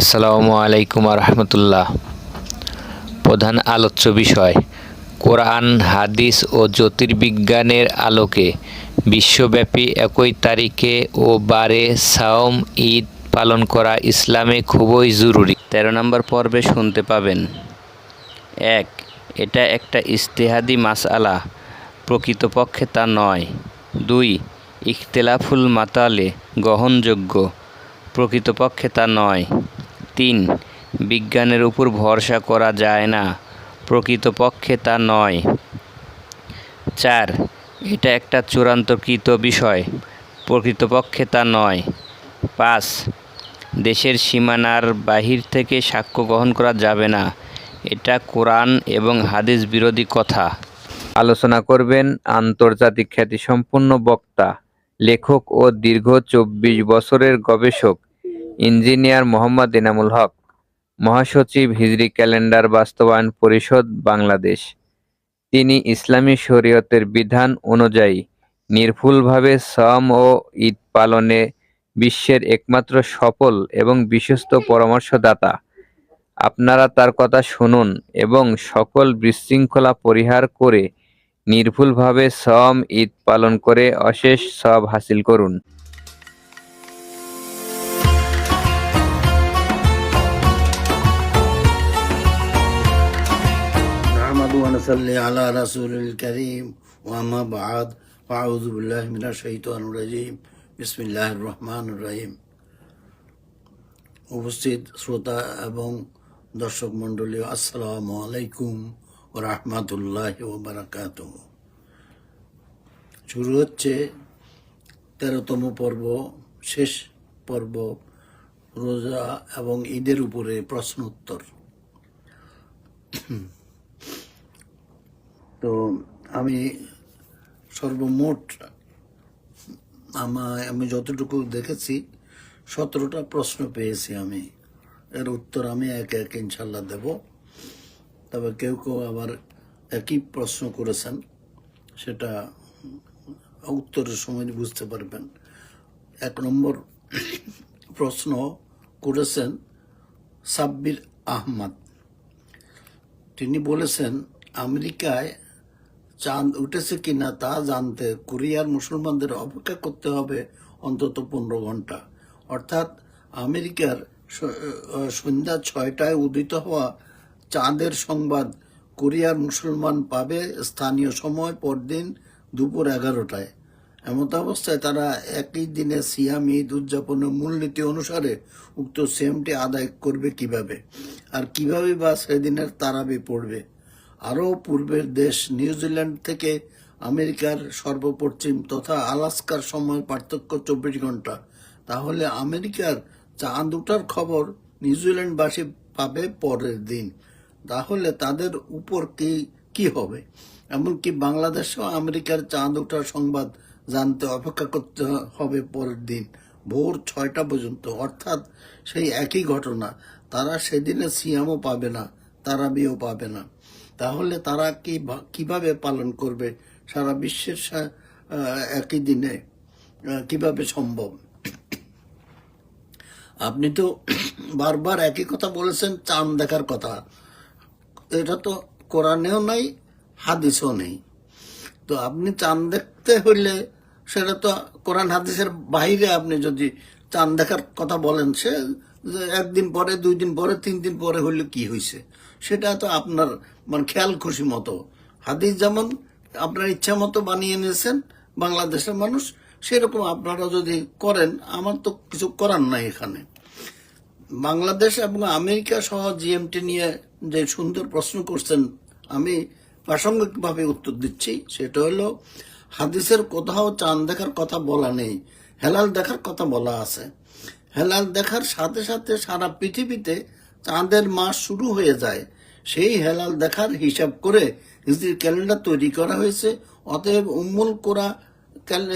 আসসালামু আলাইকুম রহমতুল্লাহ। প্রধান আলোচ্য বিষয় কোরআন, হাদিস ও জ্যোতির্বিজ্ঞানের আলোকে বিশ্বব্যাপী একই তারিখে ও বারে সাওম ঈদ পালন করা ইসলামে খুবই জরুরি। ১৩ নম্বর পর্বে শুনতে পাবেন। ১. এটা একটা ইজতিহাদি মাসআলা, প্রকৃতপক্ষে তা নয়। ২. ইখতিলাফুল মাতালে গ্রহণযোগ্য, প্রকৃতপক্ষে তা নয়। ৩. বিজ্ঞানের উপর ভরসা করা যায় না, প্রকৃতপক্ষে তা নয়। ৪. এটা একটা চূড়ান্তকৃত বিষয়, প্রকৃতপক্ষে তা নয়। ৫. দেশের সীমানার বাহির থেকে সাক্ষ্য গ্রহণ করা যাবে না, এটা কোরআন এবং হাদিস বিরোধী কথা। আলোচনা করবেন আন্তর্জাতিক খ্যাতিসম্পন্ন বক্তা, লেখক ও দীর্ঘ ২৪ বছরের গবেষক ইঞ্জিনিয়ার মোহাম্মদ এনামুল হক, মহাসচিব হিজরি ক্যালেন্ডার বাস্তবায়ন পরিষদ, বাংলাদেশ। তিনি ইসলামী শরীয়তের বিধান অনুযায়ী নির্ভুলভাবে সওম ও ঈদ পালনে বিশ্বের একমাত্র সফল এবং বিশ্বস্ত পরামর্শদাতা। আপনারা তার কথা শুনুন এবং সকল বিশৃঙ্খলা পরিহার করে নির্ভুলভাবে সওম ঈদ পালন করে অশেষ সওয়াব হাসিল করুন। نحمده ونصلي على رسول الكريم وأما بعد فأعوذ بالله من الشيطان الرجيم بسم الله الرحمن الرحيم। উপস্থিত শ্রোতা এবং দর্শক মণ্ডলী, আসসালামু আলাইকুম ওয়া রাহমাতুল্লাহি ওয়া বারাকাতুহু। শুরু হচ্ছে ১৩তম পর্ব, শেষ পর্ব, রোজা এবং ঈদের উপরে প্রশ্ন উত্তর। তো আমি সর্বমোট আমি যতটুকু দেখেছি ১৭টা প্রশ্ন পেয়েছি। আমি এর উত্তর আমি একে একে ইনশাল্লাহ দেব। তবে কেউ কেউ আবার একই প্রশ্ন করেছেন, সেটা উত্তরের সময় বুঝতে পারবেন। ১ নম্বর প্রশ্ন করেছেন সাব্বির আহমদ। তিনি বলেছেন, আমেরিকায় চাঁদ উঠেছে কিনা তা জানতে কোরিয়ার মুসলমানদের অপেক্ষা করতে হবে অন্তত ১৫ ঘন্টা। অর্থাৎ আমেরিকার সন্ধ্যা ৬টায় উদিত হওয়া চাঁদের সংবাদ কোরিয়ার মুসলমান পাবে স্থানীয় সময় পরদিন দুপুর ১১টায়। এমতাবস্থায় তারা একই দিনে সিয়াম ঈদ উদযাপনের মূলনীতি অনুসারে উক্ত সিয়ামটি আদায় করবে কিভাবে, আর কিভাবে বা সেদিনের তারাবি পড়বে। আরও পূর্বের দেশ নিউজিল্যান্ড থেকে আমেরিকার সর্বপশ্চিম তথা আলাস্কার সময় পার্থক্য ২৪ ঘন্টা। তাহলে আমেরিকার চাঁদ ওঠার খবর নিউজিল্যান্ডবাসী পাবে পরের দিন। তাহলে তাদের উপর কি হবে? এমনকি বাংলাদেশেও আমেরিকার চাঁদ ওঠার সংবাদ জানতে অপেক্ষা করতে হবে পরের দিন ভোর ৬টা পর্যন্ত। অর্থাৎ সেই একই ঘটনা, তারা সেদিনে সিয়ামও পাবে না, তারাবিও পাবে না। তাহলে তারা কিভাবে পালন করবে সারা বিশ্বের একই দিনে? কিভাবে সম্ভব? আপনি তো বারবার একই কথা বলেছেন, চাঁদ দেখার কথা। এটা তো কোরআনেও নাই, হাদিসও নেই। তো আপনি চাঁদ দেখতে হইলে সেটা তো কোরআন হাদিসের বাইরে। আপনি যদি চাঁদ দেখার কথা বলেন, সে একদিন পরে, ২ দিন পরে, ৩ দিন পরে হইলে কি হয়েছে, সেটা তো আপনার খেয়াল খুশি মতো। হাদিস যেমন আপনার ইচ্ছা মতো বানিয়ে নিয়েছেন বাংলাদেশের মানুষ, সেরকম আপনারা যদি করেন, আমার তো কিছু করার নাই এখানে। বাংলাদেশ এবং আমেরিকা সহ জিএমটি নিয়ে যে সুন্দর প্রশ্ন করছেন, আমি প্রাসঙ্গিকভাবে উত্তর দিচ্ছি। সেটা হলো, হাদিসের কোথাও চাঁদ দেখার কথা বলা নেই, হেলাল দেখার কথা বলা আছে। হেলাল দেখার সাথে সাথে সারা পৃথিবীতে চাঁদের মাস শুরু হয়ে যায়। সেই হেলাল দেখার হিসাব করে হিজরি ক্যালেন্ডার তৈরি করা হয়েছে। অতএব উম্মুল কোরা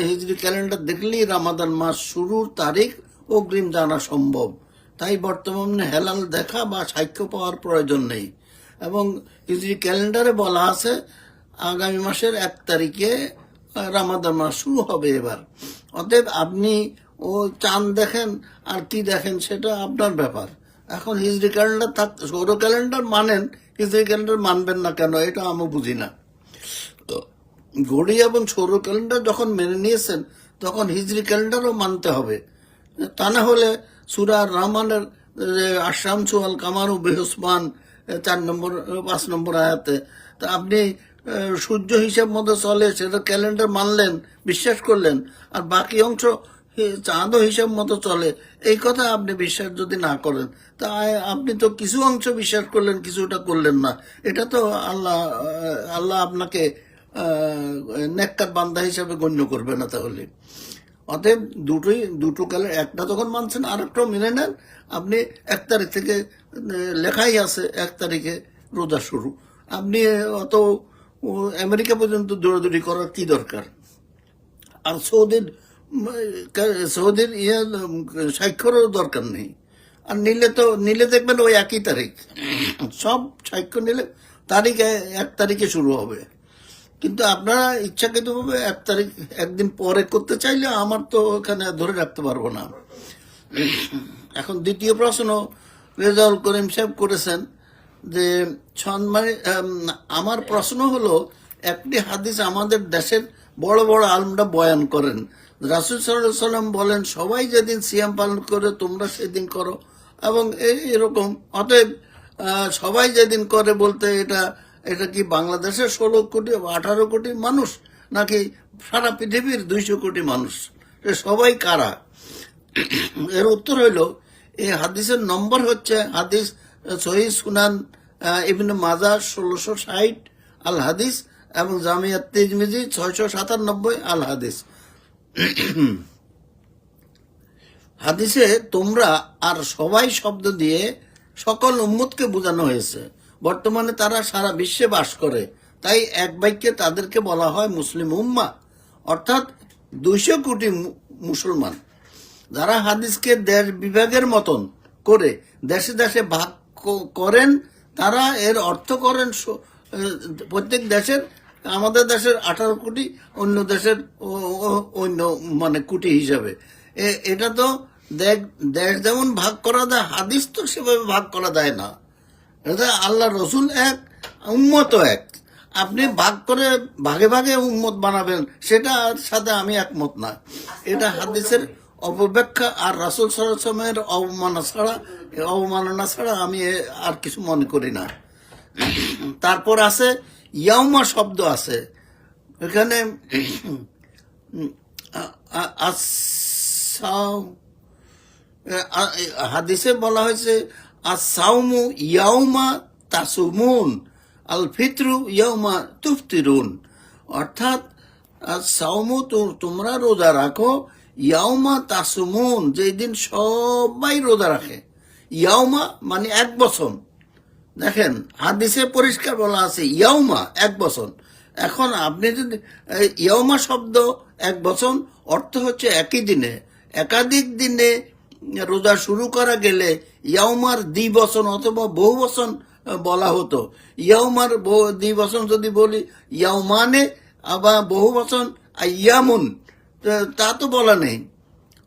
হিজরি ক্যালেন্ডার দেখলেই রামাদান মাস শুরুর তারিখ অগ্রিম জানা সম্ভব। তাই বর্তমানে হেলাল দেখা বা সাক্ষ্য পাওয়ার প্রয়োজন নেই। এবং হিজরি ক্যালেন্ডারে বলা আছে আগামী মাসের ১ তারিখে রামাদান মাস শুরু হবে এবার। অতএব আপনি ও চাঁদ দেখেন আর কি দেখেন, সেটা আপনার ব্যাপার। এখন হিজরি ক্যালেন্ডার থাকতে সৌর ক্যালেন্ডার মানেন, হিজরি ক্যালেন্ডার মানবেন না কেন, এটা আমি বুঝি না। তো ঘড়ি এবং সৌর ক্যালেন্ডার যখন মেনে নিয়েছেন তখন হিজরি ক্যালেন্ডারও মানতে হবে। তা না হলে সূরা রহমানের আশামসু আল কামারু বিহুসমান 4 নম্বর 5 নম্বর আয়াতে, তা আপনি সূর্য হিসাব মতো চলে সেটা ক্যালেন্ডার মানলেন, বিশ্বাস করলেন, আর বাকি অংশ চাঁদও হিসাব মতো চলে, এই কথা আপনি বিশ্বাস যদি না করেন, তা আপনি তো কিছু অংশ বিশ্বাস করলেন, কিছুটা করলেন না। এটা তো আল্লাহ আপনাকে নেককার বান্দা হিসাবে গণ্য করবে না। তাহলে অতএব দুটো কালে একটা যখন মানছেন আরেকটাও মেনে নেন। আপনি 1 তারিখ থেকে লেখাই আছে 1 তারিখে রোজা শুরু, আপনি অত আমেরিকা পর্যন্ত দৌড়াদৌড়ি করার কি দরকার? আর সৌদির স্বাক্ষরও দরকার নেই। আর নিলে দেখবেন ওই একই তারিখ, সব স্বাক্ষর নিলে তারিখ 1 তারিখে শুরু হবে। কিন্তু আপনারা ইচ্ছাকৃতভাবে 1 তারিখ একদিন পরে করতে চাইলে আমার তো ওখানে ধরে রাখতে পারবো না। এখন দ্বিতীয় প্রশ্ন রেজাউল করিম সাহেব করেছেন যে আমার প্রশ্ন হলো, একটি হাদিস আমাদের দেশের বড় বড় আলেমরা বয়ান করেন, রাসূল সাল্লাল্লাহু আলাইহি সাল্লাম বলেন সবাই যেদিন সিয়াম পালন করে তোমরা সেদিন করো, এবং এরকম। অতএব সবাই যেদিন করে বলতে এটা কি বাংলাদেশের 16 কোটি 18 কোটি মানুষ, নাকি সারা পৃথিবীর 200 কোটি মানুষ? সবাই কারা? এর উত্তর হইল, এই হাদিসের নম্বর হচ্ছে হাদিস সহিহ সুনান ইবনে মাজাহ 1660 আল হাদিস এবং জামিয়াত তিরমিজি 697 আল হাদিস। হাদিসে তোমরা আর সবাই শব্দ দিয়ে সকল উম্মতকে বোঝানো হয়েছে। বর্তমানে তারা সারা বিশ্বে বাস করে, তাই এক বাক্যে তাদেরকে বলা হয় মুসলিম উম্মাহ, অর্থাৎ 200 কোটি মুসলমান। যারা হাদিসকে দেশ বিভাগের মতন করে দেশে দেশে ভাগ করেন, তারা এর অর্থ করেন প্রত্যেক দেশের, আমাদের দেশের 18 কোটি, অন্য দেশের অন্য কোটি হিসাবে। এটা তো দেশ যেমন ভাগ করা যায়, হাদিস তো সেভাবে ভাগ করা যায় না। এটা আল্লাহ রসুল এক, উম্মত এক। আপনি ভাগ করে ভাগে ভাগে উম্মত বানাবেন, সেটার সাথে আমি একমত না। এটা হাদিসের অপব্যাখ্যা আর রাসূল সাল্লাল্লাহু আলাইহি ওয়াসাল্লামের অবমাননা ছাড়া আমি আর কিছু মনে করি না। তারপর আছে ইয়াউমা শব্দ আছে এখানে, হাদিসে বলা হয়েছে আস-সাওমু ইয়াউমা তাসুমুন আল ফিতরু ইয়াউমা তুফতিরুন, অর্থাৎ সাওমু তোমরা রোজা রাখো, ইয়াউমা তাসুমুন যেই দিন সবাই রোজা রাখে। ইয়াউমা মানে 1 বছর। দেখেন হাদিসে পরিষ্কার বলা আছে ইয়াউমা 1 বছর। এখন আপনি যদি ইয়াউমা শব্দ 1 বছর অর্থ হচ্ছে একই দিনে, একাধিক দিনে রোজা শুরু করা গেলে ইয়াউমার দ্বিবচন অথবা বহু বচন বলা হতো। ইয়াউমার দ্বিবচন যদি বলি ইয়াউমানে, আবার বহু বচন ইয়ামুন, তা তো বলা নেই।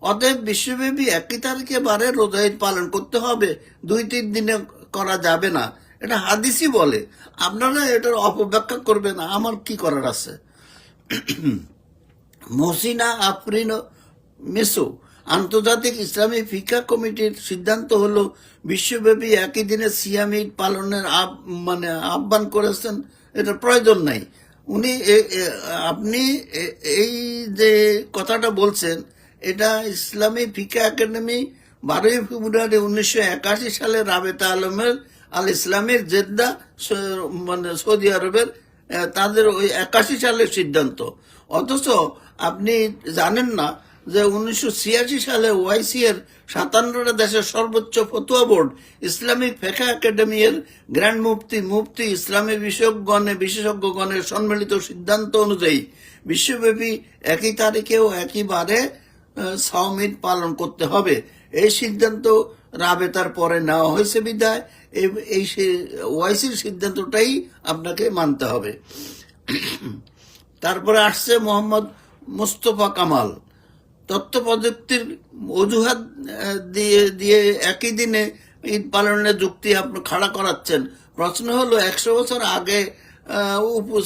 অতএব বিশ্বব্যাপী একই তারিখে বারে রোজা ঈদ পালন করতে হবে, 2-3 দিনে করা যাবে না, এটা হাদিসই বলে। আপনারা এটার অপব্যাখ্যা করবেন, আমার কি করার আছে? মহসিনা আফরিন মেসো আন্তর্জাতিক ইসলামী ফিকা কমিটির সিদ্ধান্ত হলো বিশ্বব্যাপী একই দিনে সিয়াম ঈদ পালনের আহ্বান করেছেন, এটা প্রয়োজন নাই। আপনি এই যে কথাটা বলছেন, এটা ইসলামী ফিকা একাডেমি 12 ফেব্রুয়ারি 1981 সালে রাবেতা আলমের আল ইসলামের জেদ্দা সৌদি আরবের তাদের ওই 81 সালের সিদ্ধান্ত। অথচ আপনি জানেন না যে 1986 সালে ওআইসি এর 57টা দেশের সর্বোচ্চ ফতোয়া বোর্ড ইসলামিক ফিকহ একাডেমি এর গ্র্যান্ড মুফতি ইসলামী বিশেষজ্ঞগণের সম্মিলিত সিদ্ধান্ত অনুযায়ী বিশ্বব্যাপী একই তারিখে ও একই বারে সাওম ঈদ পালন করতে হবে। এই সিদ্ধান্ত রাবেতার পরে নেওয়া হয়েছে বিধায় এই ওআইসির সিদ্ধান্তটাই আপনাকে মানতে হবে। তারপরে আসছে মোহাম্মদ মুস্তফা কামাল, তথ্য প্রযুক্তির অজুহাত দিয়ে একই দিনে ঈদ পালনের যুক্তি আপনি খাড়া করাচ্ছেন। প্রশ্ন হলো 100 বছর আগে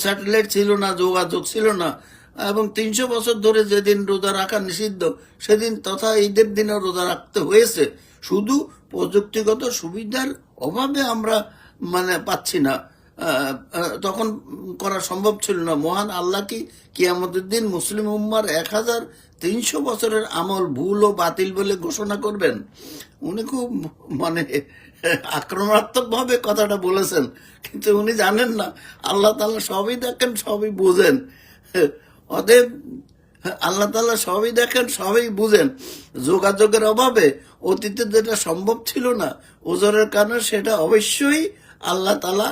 স্যাটেলাইট ছিল না, যোগাযোগ ছিল না, এবং 300 বছর ধরে যেদিন রোজা রাখা নিষিদ্ধ সেদিন তথা ঈদের দিনও রোজা রাখতে হয়েছে। শুধু প্রযুক্তিগত সুবিধার অভাবে আমরা পাচ্ছি না, তখন করা সম্ভব ছিল না। মহান আল্লাহ কি কিয়ামতের দিন মুসলিম উম্মার 1300 বছরের আমল ভুল ও বাতিল বলে ঘোষণা করবেন? উনি খুব আক্রমণাত্মক ভাবে কথাটা বলেছেন, কিন্তু উনি জানেন না আল্লাহ তাআলা সবই দেখেন, সবই বুঝেন। অতএব আল্লাহ তাআলা সবই দেখেন, সবই বুঝেন। যোগাযোগের অভাবে অতীতে যেটা সম্ভব ছিল না ওজরের কারণে, সেটা অবশ্যই আল্লাহ তাআলা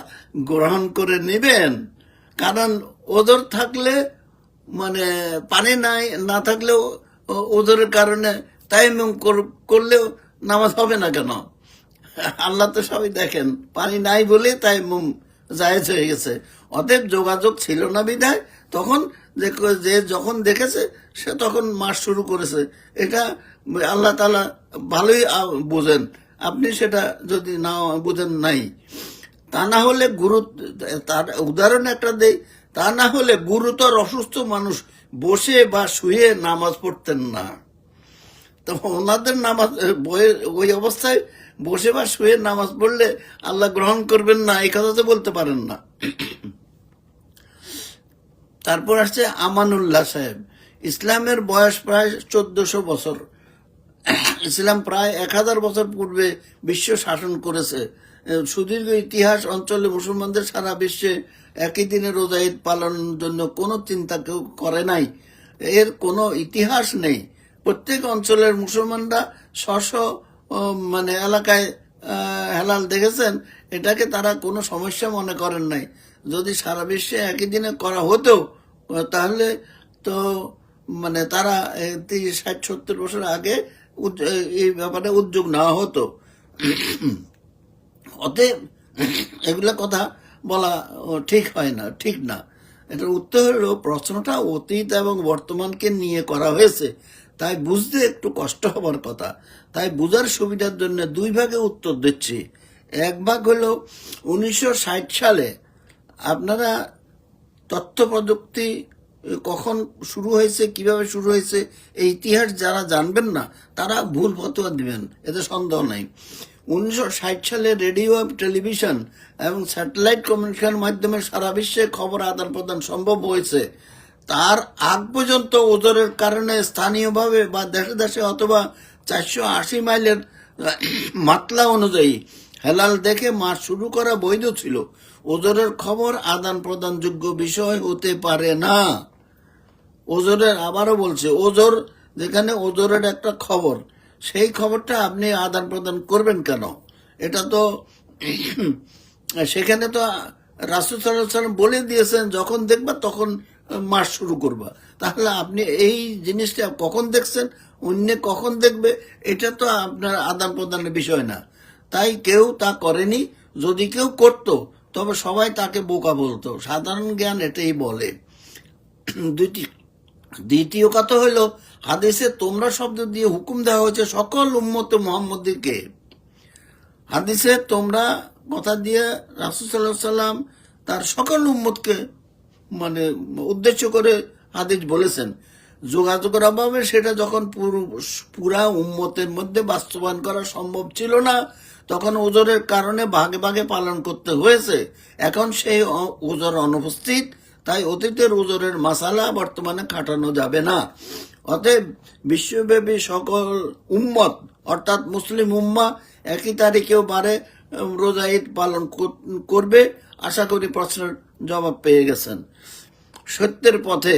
গ্রহণ করে নেবেন। কারণ ওজর থাকলে পানি নাই, না থাকলেও ওজরের কারণে তায়াম্মুম করলেও নামাজ হবে না কেন? আল্লাহ তো সবই দেখেন, পানি নাই বলে তায়াম্মুম জায়েজ হয়ে গেছে। অতএব যোগাযোগ ছিল না বিধায় তখন যে যখন দেখেছে সে তখন মাস শুরু করেছে। এটা আল্লাহ তাআলা ভালোই বোঝেন, আপনি সেটা যদি না বুঝেন নাই। তা না হলে তার উদাহরণ একটা দেই, তা না হলে গুরুতর অসুস্থ মানুষ বসে বা শুয়ে নামাজ পড়তেন না। তো ওনাদের নামাজ ওই অবস্থায় বসে বা শুয়ে নামাজ পড়লে আল্লাহ গ্রহণ করবেন না, এই কথা তো বলতে পারেন না। তারপর আসছে আমানুল্লাহ সাহেব। ইসলামের বয়স প্রায় 1400 বছর। ইসলাম প্রায় 1000 বছর পূর্বে বিশ্ব শাসন করেছে। সুদীর্ঘ ইতিহাস অঞ্চলে মুসলমানদের সারা বিশ্বে একই দিনে রোজা ঈদ পালনের জন্য কোনো চিন্তা কেউ করে নাই, এর কোনো ইতিহাস নেই। প্রত্যেক অঞ্চলের মুসলমানরা স্ব এলাকায় হেলাল দেখেছেন, এটাকে তারা কোনো সমস্যা মনে করেন নাই। যদি সারা বিশ্বে একই দিনে করা হতো তাহলে তো তারা 30, 60, 70 বছর আগে এই ব্যাপারে উদ্যোগ নেওয়া হতো। অতএব এগুলা কথা বলা ঠিক হয় না, ঠিক না। এটার উত্তর হলো প্রশ্নটা অতীত এবং বর্তমানকে নিয়ে করা হয়েছে, তাই বুঝতে একটু কষ্ট হবার কথা। তাই বুঝার সুবিধার জন্য 2 ভাগে উত্তর দিচ্ছি। এক ভাগ হলো 1960 সালে। আপনারা তথ্য প্রযুক্তি কখন শুরু হয়েছে, কিভাবে শুরু হয়েছে, এই ইতিহাস যারা জানবেন না তারা ভুল ফতোয়া দিবেন, এতে সন্দেহ নাই। 1960 সালে রেডিও, টেলিভিশন এবং স্যাটেলাইট কমিউনিকেশনের মাধ্যমে সারা বিশ্বে খবর আদান প্রদান সম্ভব হয়েছে। তার আগ পর্যন্ত ওজরের কারণে স্থানীয়ভাবে বা দেশে দেশে অথবা 480 মাইলের মাতলা অনুযায়ী হেলাল দেখে মাস শুরু করা বৈধ ছিল। ওজরের খবর আদান প্রদান যোগ্য বিষয় হতে পারে না। ওজরের, আবারও বলছে, ওজর যেখানে ওজরের একটা খবর, সেই খবরটা আপনি আদান প্রদান করবেন কেন? এটা তো সেখানে তো রাসূল সাল্লাল্লাহু আলাইহি ওয়াসাল্লাম বলে দিয়েছেন যখন দেখবা তখন মাস শুরু করবা। তাহলে আপনি এই জিনিসটা কখন দেখছেন, অন্য কখন দেখবে, এটা তো আপনার আদান প্রদানের বিষয় না। তাই কেউ তা করেনি। যদি কেউ করত তবে সবাই তাকে বোকা বলতো। সাধারণ জ্ঞান এটাই বলে। দ্বিতীয় কথা হইল, হাদিসে তোমরা শব্দ দিয়ে হুকুম দেওয়া হয়েছে সকল উম্মতে মুহাম্মদীকে। হাদিসে তোমরা কথা দিয়ে রাসূল সাল্লাল্লাহু আলাইহি সাল্লাম তার সকল উম্মতকে উদ্দেশ্য করে হাদিস বলেছেন। যোগাযোগের অভাবে সেটা যখন পুরা উম্মতের মধ্যে বাস্তবায়ন করা সম্ভব ছিল না, তখন ওজরের কারণে ভাগে ভাগে পালন করতে হয়েছে। এখন সেই ওজর অনুপস্থিত, তাই অতীতের ওজরের মাসালা বর্তমানে খাটানো যাবে না। অতএব বিশ্বব্যাপী সকল উম্মত অর্থাৎ মুসলিম উম্মাহ একই তারিখেও বারে রোজা ঈদ পালন করবে। আশা করি প্রশ্নের জবাব পেয়ে গেছেন। সত্যের পথে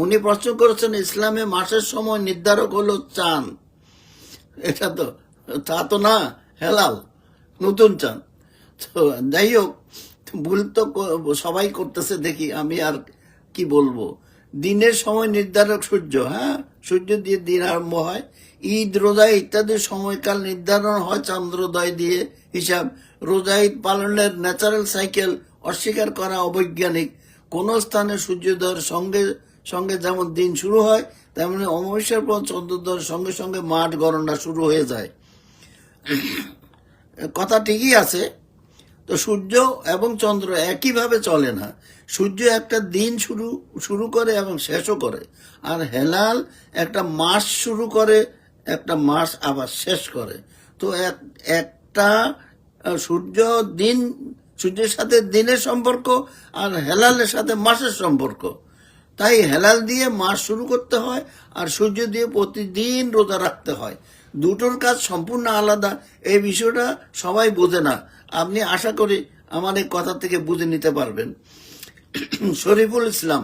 উনি প্রশ্ন করেছেন, ইসলামে মাসের সময় নির্ধারক হলো চাঁদ। এটা তো তা তো না, হেলাল, নতুন চাঁদ। তো যাই হোক, ভুল তো সবাই করতেছে দেখি, আমি আর কি বলবো। দিনের সময় নির্ধারক সূর্য, হ্যাঁ, সূর্য দিয়ে দিন আরম্ভ হয়। ঈদ, রোজা ইত্যাদি সময়কাল নির্ধারণ হয় চন্দ্রোদয় দিয়ে হিসাব। রোজা ঈদ পালনের ন্যাচারাল সাইকেল অস্বীকার করা অবৈজ্ঞানিক। কোন স্থানে সূর্যোদয়ের সঙ্গে সঙ্গে যেমন দিন শুরু হয়, তেমনি অমাবস্যার পর চন্দ্রোদয়ের সঙ্গে সঙ্গে মাঠ গণনা শুরু হয়ে যায়। কথা ঠিকই আছে। তো সূর্য এবং চন্দ্র একইভাবে চলে না। সূর্য একটা দিন শুরু করে এবং শেষও করে, আর হেলাল একটা মাস শুরু করে, একটা মাস আবার শেষ করে। তো একটা সূর্যের সাথে দিনের সম্পর্ক, আর হেলালের সাথে মাসের সম্পর্ক। তাই হেলাল দিয়ে মাস শুরু করতে হয়, আর সূর্য দিয়ে প্রতিদিন রোজা রাখতে হয়। দুটোর কাজ সম্পূর্ণ আলাদা। এই বিষয়টা সবাই বোঝে না। আপনি আশা করি আমার এই কথা থেকে বুঝে নিতে পারবেন। শরীফুল ইসলাম,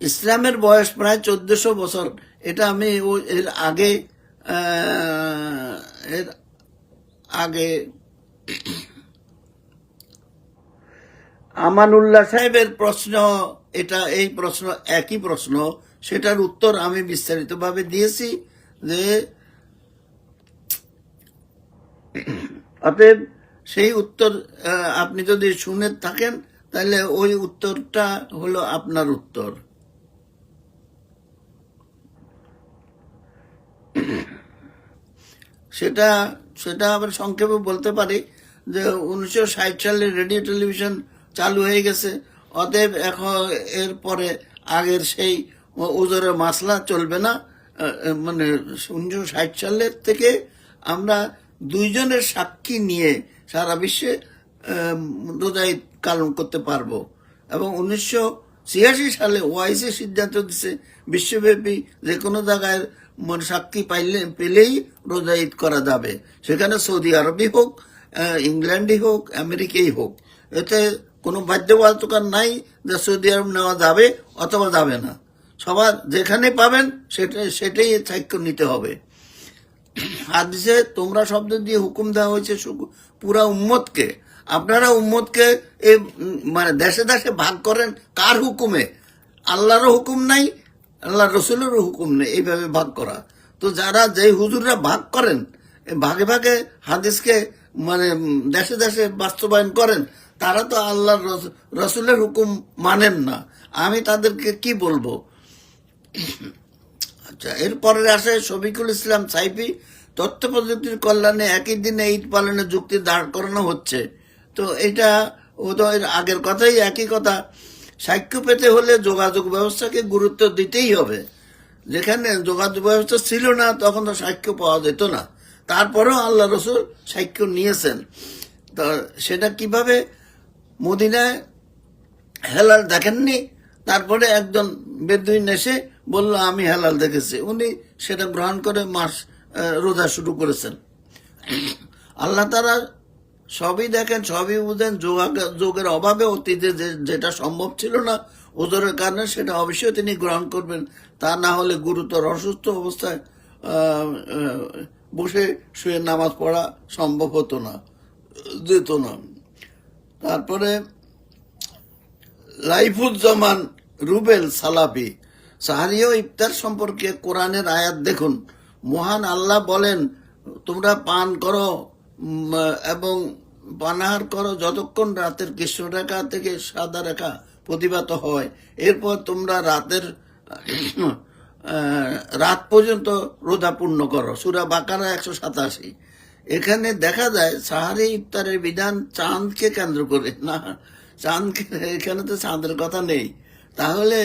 ইসলামের বয়স প্রায় 1400 বছর। এটা আমি এর আগে আমানুল্লাহ সাহেবের প্রশ্ন, এই প্রশ্ন একই প্রশ্ন, সেটার উত্তর আমি বিস্তারিতভাবে দিয়েছি। যে অতএব সেই উত্তর আপনি যদি শুনে থাকেন, তাহলে ওই উত্তরটা হলো আপনার উত্তর। সেটা আবার সংক্ষেপে বলতে পারি যে 1960 সালে রেডিও টেলিভিশন চালু হয়ে গেছে। অতএব এখন এরপরে আগের সেই ওজোরের মাসলা চলবে না। মানে 1960 সালের থেকে আমরা দুইজনের সাক্ষী নিয়ে সারা বিশ্বে রোজা ঈদ পালন করতে পারবো। এবং 1986 সালে ওআইসি সিদ্ধান্ত দিচ্ছে বিশ্বব্যাপী যে কোনো জায়গায় সাক্ষী পেলেই রোজা ঈদ করা যাবে, সেখানে সৌদি আরবই হোক, ইংল্যান্ডই হোক, আমেরিকাই হোক। এতে কোনো বাধ্যবাধকতা নাই যে সৌদি আরব নেওয়া যাবে অথবা যাবে না। সবার যেখানে পাবেন সেটাই সাক্ষ্য নিতে হবে। হাদিসে তোমরা শব্দ দিয়ে হুকুম দেওয়া হয়েছে পুরা উম্মতকে। আপনারা উম্মতকে মানে দেশে দেশে ভাগ করেন কার হুকুমে? আল্লাহরও হুকুম নাই, আল্লাহ রসুলেরও হুকুম নেই এইভাবে ভাগ করা। তো যারা যে হুজুররা ভাগ করেন, ভাগে ভাগে হাদিসকে মানে দেশে দেশে বাস্তবায়ন করেন, তারা তো আল্লাহ রসুলের হুকুম মানেন না। আমি তাদেরকে কি বলবো? আচ্ছা, এরপরে আসে শফিকুল ইসলাম সাইফি, তথ্য প্রযুক্তির কল্যাণে একই দিনে ঈদ পালনের যুক্তি দাঁড় করানো হচ্ছে। তো এটা ও তো এর আগের কথাই, একই কথা। সাক্ষ্য পেতে হলে যোগাযোগ ব্যবস্থাকে গুরুত্ব দিতেই হবে। যেখানে যোগাযোগ ব্যবস্থা ছিল না তখন তো সাক্ষ্য পাওয়া যেত না। তারপরেও আল্লাহ রসুল সাক্ষ্য নিয়েছেন। তো সেটা কিভাবে? মদিনায় হেলাল দেখেননি, তারপরে একজন বেদুইন এসে বলল আমি হেলাল দেখেছি, উনি সেটা গ্রহণ করে রোজা শুরু করেছেন। আল্লাহ তারা সবই দেখেন, সবই বুঝেন। যোগের অভাবে অতীতে যেটা সম্ভব ছিল না ওজোরের কারণে, সেটা অবশ্যই তিনি গ্রহণ করবেন। তা না হলে গুরুতর অসুস্থ অবস্থায় বসে শুয়ে নামাজ পড়া সম্ভব হতো না, যেত না। তারপরে লাইফুজ্জামান রুবেল সালাফি, সাহারি ও ইফতার সম্পর্কে কোরআনের আয়াত দেখুন। মহান আল্লাহ বলেন, তোমরা পান করো এবং পানাহার করো যতক্ষণ রাতের কৃষ্ণরেখা থেকে সাদা রেখা প্রতিভাত হয়, এরপর তোমরা রাত পর্যন্ত রোজা পূর্ণ করো। সূরা বাকারা 187। এখানে দেখা যায় সাহারি ইফতারের বিধান চাঁদকে কেন্দ্র করে না, চাঁদকে, এখানে তো চাঁদের কথা নেই। তাহলে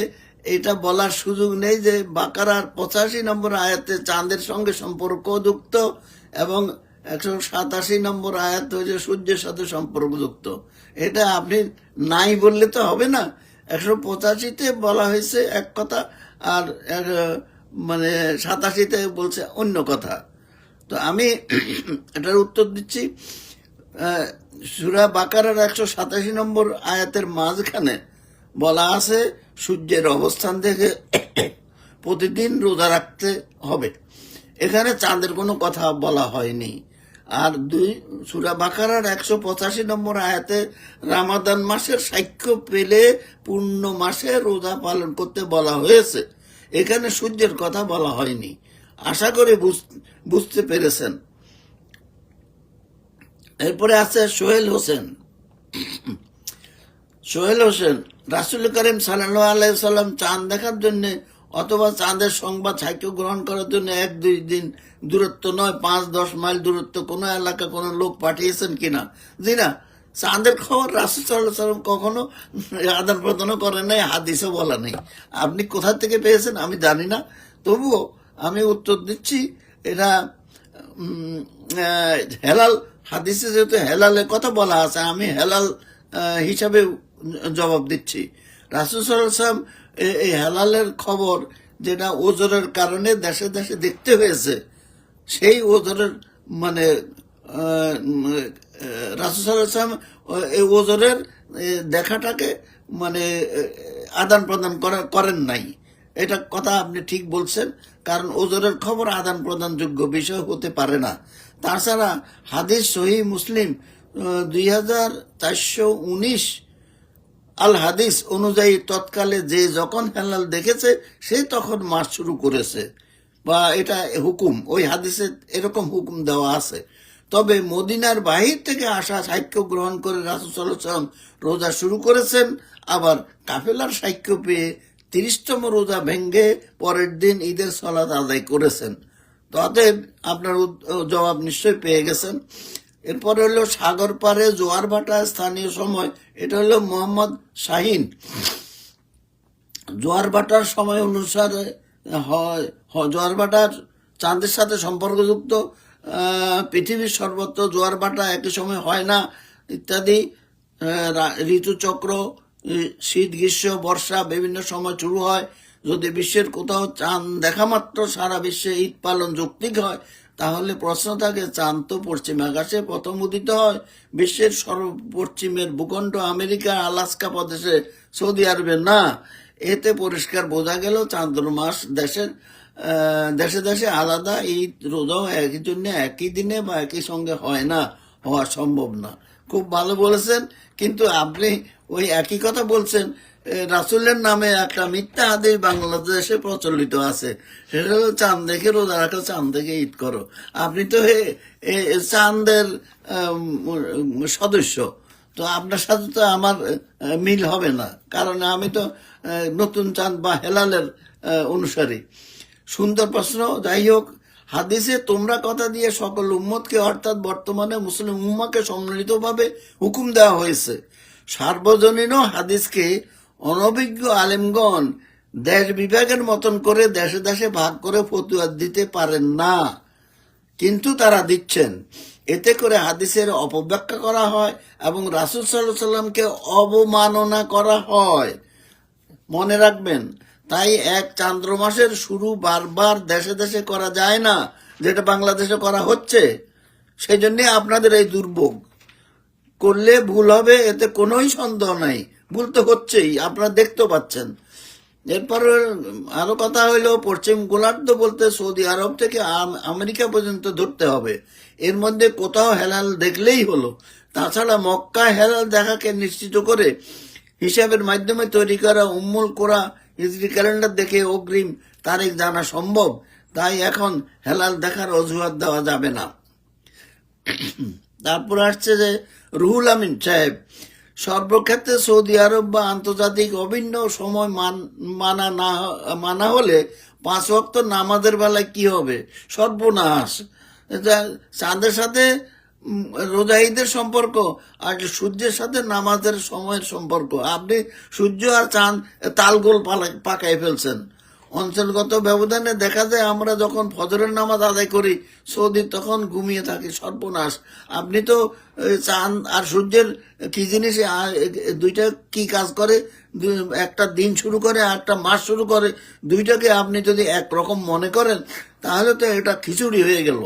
এটা বলার সুযোগ নেই যে বাকারার 85 নম্বর আয়াতে চাঁদের সঙ্গে সম্পর্কযুক্ত এবং 187 নম্বর আয়াত হয়েছে সূর্যের সাথে সম্পর্কযুক্ত। এটা আপনি নাই বললে তো হবে না। 185-তে বলা হয়েছে এক কথা, আর মানে 87-তে বলছে অন্য কথা। তো আমি এটার উত্তর দিচ্ছি। সূরা বাকারার 187 নম্বর আয়াতের মাঝখানে বলা আছে সূর্যের অবস্থান দেখে প্রতিদিন রোজা রাখতে হবে। এখানে চাঁদের কোনো কথা বলা হয়নি। আর সূরা বাকারার 185 নম্বর আয়াতে রামাদান মাসের সাক্ষ্য পেলে পূর্ণ মাসে রোজা পালন করতে বলা হয়েছে। এখানে সূর্যের কথা বলা হয়নি। আশা করি বুঝতে পেরেছেন। এরপরে আছে সোহেল হোসেন। রাসূল করিম সাল্লাল্লাহু আলাইহি সাল্লাম চাঁদ দেখার জন্য অথবা চাঁদের সংবাদ সাক্ষ্য গ্রহণ করার জন্য 1-2 দিন দূরত্ব নয়, 5-10 মাইল দূরত্ব কোনো এলাকা কোনো লোক পাঠিয়েছেন কিনা? জি না। চাঁদের খবর রাসূল সাল্লাল্লাহু আলাইহি ওয়াসাল্লাম কখনো আদান প্রদানও করেন নাই, হাদিসও বলা নেই। আপনি কোথা থেকে পেয়েছেন আমি জানি না, তবুও আমি উত্তর দিচ্ছি। এটা হেলাল হাদিসে যেহেতু হেলালের কথা বলা আছে, আমি হেলাল হিসাবে জবাব দিচ্ছি। রাসূল সাল্লাল্লাহু আলাইহি ওয়াসাল্লাম এই হেলালের খবর যেটা ওজরের কারণে দেশে দেশে দেখতে হয়েছে, সেই ওজরের মানে রাসূল সাল্লাল্লাহু আলাইহি ওয়াসাল্লাম এই ওজরের দেখাটাকে মানে আদান প্রদান করেন নাই। এটা কথা আপনি ঠিক বলছেন, কারণ ওজরের খবর আদান প্রদান যোগ্য বিষয় হতে পারে না। তাছাড়া হাদিস সহিহ মুসলিম 2419 আল হাদিস অনুযায়ী তৎকালে যে যখন হেলাল দেখেছে সে তখন মাস শুরু করেছে, বা এটা হুকুম, ওই হাদিসে এরকম হুকুম দেওয়া আছে। তবে মদিনার বাহির থেকে আসা সাক্ষ্য গ্রহণ করে রাসূল সাল্লাল্লাহু আলাইহি ওয়াসাল্লাম রোজা শুরু করেছেন, আবার কাফেলার সাক্ষ্য পেয়ে 30তম রোজা ভেঙ্গে পরের দিন ঈদের সালাত আদায় করেছেন। তো অতএব আপনার জবাব নিশ্চয় পেয়ে গেছেন। এরপরে হলো সাগর পারে জোয়ার ভাটা স্থানীয় সময়, এটা হলো মোহাম্মদ শাহিন। জোয়ার ভাটার সময় অনুসারে হয়, জোয়ার ভাটার চাঁদের সাথে সম্পর্কযুক্ত, পৃথিবীর সর্বত্র জোয়ার ভাটা একই সময় হয় না ইত্যাদি। ঋতুচক্র, শীত গ্রীষ্ম বর্ষা বিভিন্ন সময় শুরু হয়। যদি বিশ্বের কোথাও চাঁদ দেখা মাত্র সারা বিশ্বে ঈদ পালন যৌক্তিক হয়, তাহলে প্রশ্ন থাকে চাঁদ তো পশ্চিম আকাশে প্রথম উদিত হয় বিশ্বের সর্বপশ্চিমের ভূখণ্ড আমেরিকা আলাস্কা প্রদেশে, সৌদি আরবে না। এতে পরিষ্কার বোঝা গেল চান্দ্রমাস দেশে দেশে আলাদা, ঈদ রোজাও একই জন্য একই দিনে বা একই সঙ্গে হয় না, হওয়া সম্ভব না। খুব ভালো বলেছেন, কিন্তু আপনি ওই একই কথা বলছেন। রাসূলের নামে একটা মিথ্যা হাদিস বাংলাদেশে প্রচলিত আছে, সেটা হলো চাঁদ দেখে রোজা রাখো, চাঁদ দেখে ঈদ করো। আপনি তো চাঁদের সদস্য, তো আপনার সাথে তো আমার মিল হবে না, কারণ আমি তো নতুন চাঁদ বা হেলালের অনুসারী। সুন্দর প্রশ্ন। যাই হোক, হাদিসে তোমরা কথা দিয়ে সকল উম্মতকে অর্থাৎ বর্তমানে মুসলিম উম্মাকে সম্মিলিতভাবে হুকুম দেওয়া হয়েছে। সার্বজনীন হাদিসকে অনভিজ্ঞ আলেমগণ দেশ বিভাগের মতন করে দেশে দেশে ভাগ করে ফতুয়া দিতে পারেন না, কিন্তু তারা দিচ্ছেন। এতে করে হাদিসের অপব্যাখ্যা করা হয় এবং রাসূল সাল্লাল্লাহু আলাইহি সাল্লামকে অবমাননা করা হয়। মনে রাখবেন, তাই এক চান্দ্র মাসের শুরু বারবার দেশে দেশে করা যায় না, যেটা বাংলাদেশে করা হচ্ছে। সেই জন্যে আপনাদের এই দুর্ভোগ। করলে ভুল হবে, এতে কোনোই সন্দেহ নাই, ভুল তো হচ্ছেই, আপনারা দেখতে পাচ্ছেন। এরপর আরো কথা হইলো, পশ্চিম গোলার্ধ বলতে সৌদি আরব থেকে আমেরিকা পর্যন্ত ধরতে হবে। এর মধ্যে কোথাও হেলাল দেখলেই হলো। তাছাড়া মক্কা হেলাল দেখাকে নিশ্চিত করে হিসাবের মাধ্যমে তৈরি করা উম্মুল কোরা হিজরি ক্যালেন্ডার দেখে অগ্রিম তারিখ জানা সম্ভব। তাই এখন হেলাল দেখার অজুহাত দেওয়া যাবে না। তারপর আসছে যে রুহুল আমিন সাহেব, সর্বক্ষেত্রে সৌদি আরব বা আন্তর্জাতিক অভিন্ন সময় মানা হলে 5 ওয়াক্ত নামাজের বেলায় কি হবে? সর্বনাশ। চাঁদের সাথে রোজা ঈদের সম্পর্ক আর সূর্যের সাথে নামাজের সময়ের সম্পর্ক, আপনি সূর্য আর চাঁদ তালগোল পাকাই ফেলছেন। অঞ্চলগত ব্যবধানে দেখা যায় আমরা যখন ফজরের নামাজ আদায় করি সৌদি তখন ঘুমিয়ে থাকি। সর্বনাশ। আপনি তো চাঁদ আর সূর্যের কি জিনিস, দুইটা কি কাজ করে, একটা দিন শুরু করে আর একটা মাস শুরু করে, দুইটাকে আপনি যদি একরকম মনে করেন তাহলে তো এটা খিচুড়ি হয়ে গেল।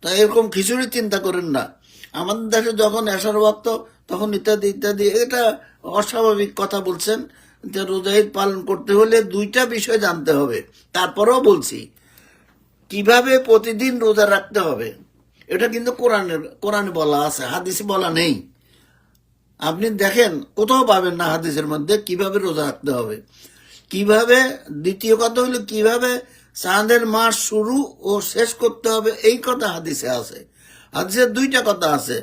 তাই এরকম খিচুড়ি চিন্তা করেন না। আমাদের দেশে যখন এশার ওয়াক্ত তখন ইত্যাদি ইত্যাদি, এটা অস্বাভাবিক কথা বলছেন। যে রোজা ঈদ পালন করতে হলে 2টা বিষয় জানতে হবে। তারপরেও বলছি কিভাবে প্রতিদিন রোজা রাখতে হবে, এটা কিন্তু কোরআনে বলা আছে, হাদিসে বলা নেই। আপনি দেখেন কোথাও পাবেন না হাদিসের মধ্যে কিভাবে রোজা রাখতে হবে, কিভাবে। দ্বিতীয় কথা হলো কিভাবে চাঁদের মাস শুরু ও শেষ করতে হবে, এই কথা হাদিসে আছে। হাদিসে 2টা কথা আছে,